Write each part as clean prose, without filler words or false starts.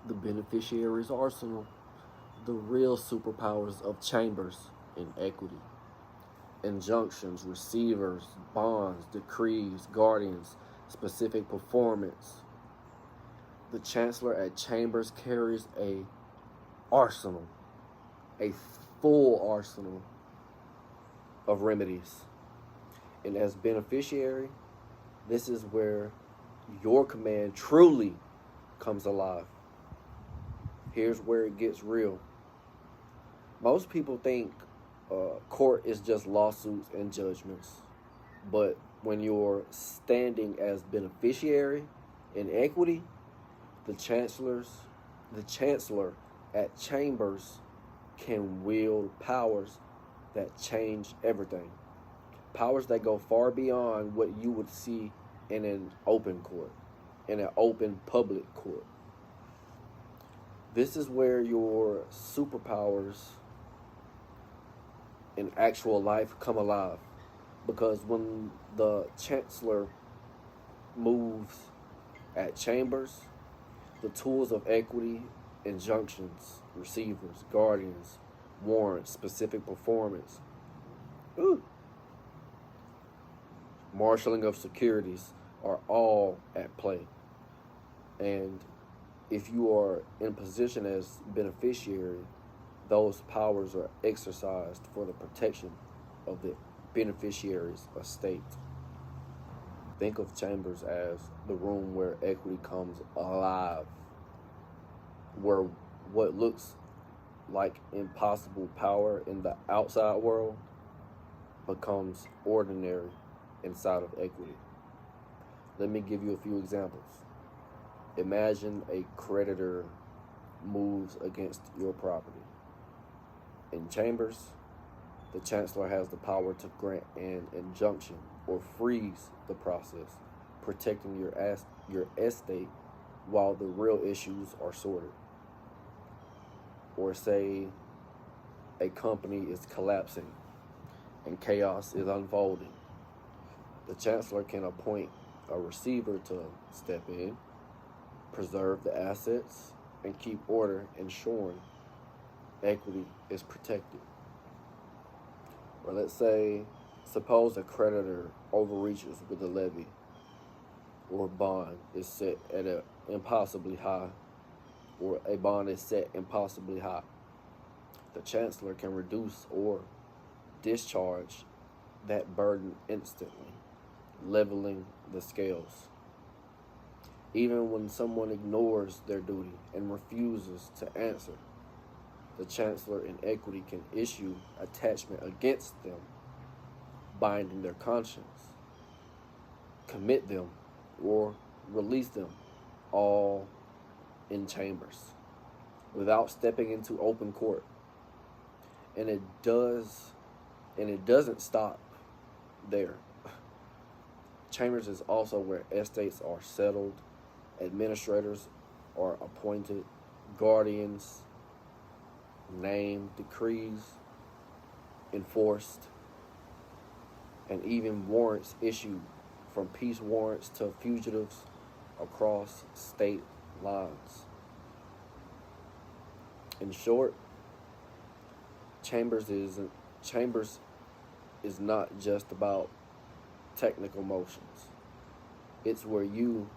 The beneficiaries arsenal, the real superpowers of chambers in equity. Injunctions, receivers, bonds, decrees, guardians, specific performance. The Chancellor at Chambers carries a arsenal, a full arsenal of remedies. And as beneficiary, this is where your command truly comes alive. Here's where it gets real. Most people think court is just lawsuits and judgments. But when you're standing as beneficiary in equity, the Chancellor at Chambers can wield powers that change everything. Powers that go far beyond what you would see in an open court, in an open public court. This is where your superpowers in actual life come alive. Because when the Chancellor moves at Chambers, the tools of equity, injunctions, receivers, guardians, warrants, specific performance, marshaling of securities are all at play. And if you are in position as beneficiary, those powers are exercised for the protection of the beneficiary's estate. Think of Chambers as the room where equity comes alive, where what looks like impossible power in the outside world becomes ordinary inside of equity. Let me give you a few examples. Imagine a creditor moves against your property. In Chambers, the Chancellor has the power to grant an injunction or freeze the process, protecting your estate while the real issues are sorted. Or say a company is collapsing and chaos is unfolding. The Chancellor can appoint a receiver to step in, preserve the assets, and keep order, ensuring equity is protected. Or let's say, suppose a creditor overreaches with a levy or bond is set at an impossibly high, or a bond is set impossibly high. The Chancellor can reduce or discharge that burden instantly, leveling the scales. Even when someone ignores their duty and refuses to answer, the Chancellor in equity can issue attachment against them, binding their conscience, commit them, or release them, all in Chambers, without stepping into open court. And it doesn't stop there. Chambers is also where estates are settled, administrators are appointed, guardians named, decrees enforced, and even warrants issued, from peace warrants to fugitives across state lines. In short, Chambers is not just about technical motions. It's where you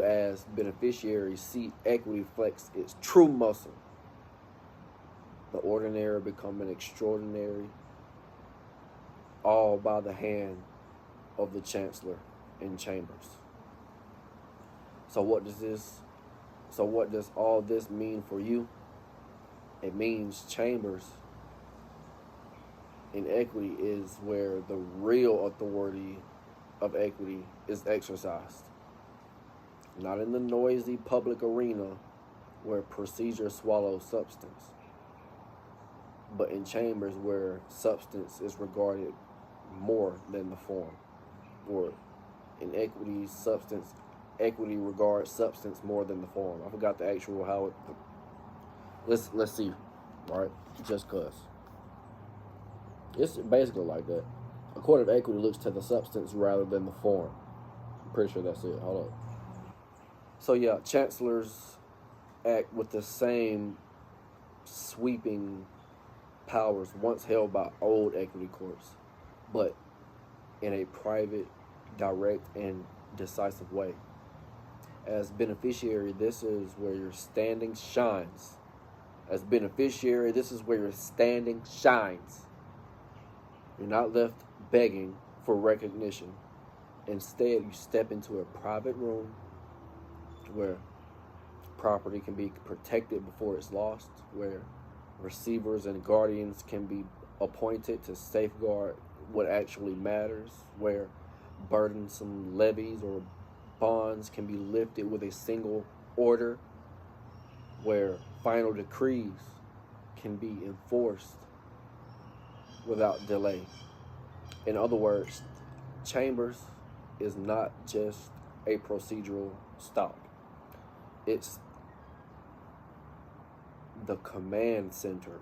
as beneficiaries see equity flex its true muscle. The ordinary become an extraordinary, all by the hand of the Chancellor in Chambers. So what does all this mean for you? It means Chambers in equity is where the real authority of equity is exercised. Not in the noisy public arena where procedure swallows substance, but in Chambers where substance is regarded more than the form. Or in equity regards substance more than the form. I forgot the actual how it. Let's see, right? Just cause it's basically like that. A court of equity looks to the substance rather than the form. I'm pretty sure that's it. Hold up. So yeah, chancellors act with the same sweeping powers once held by old equity courts, but in a private, direct, and decisive way. As beneficiary, this is where your standing shines. As beneficiary, this is where your standing shines. You're not left begging for recognition. Instead, you step into a private room where property can be protected before it's lost, where receivers and guardians can be appointed to safeguard what actually matters, where burdensome levies or bonds can be lifted with a single order, where final decrees can be enforced without delay. In other words, Chambers is not just a procedural stop. It's the command center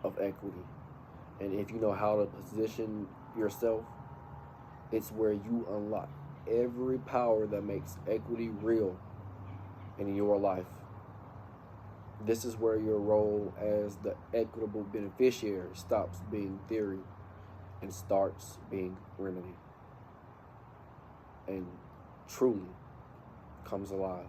of equity. And if you know how to position yourself, it's where you unlock every power that makes equity real in your life. This is where your role as the equitable beneficiary stops being theory and starts being remedy, and truly comes alive.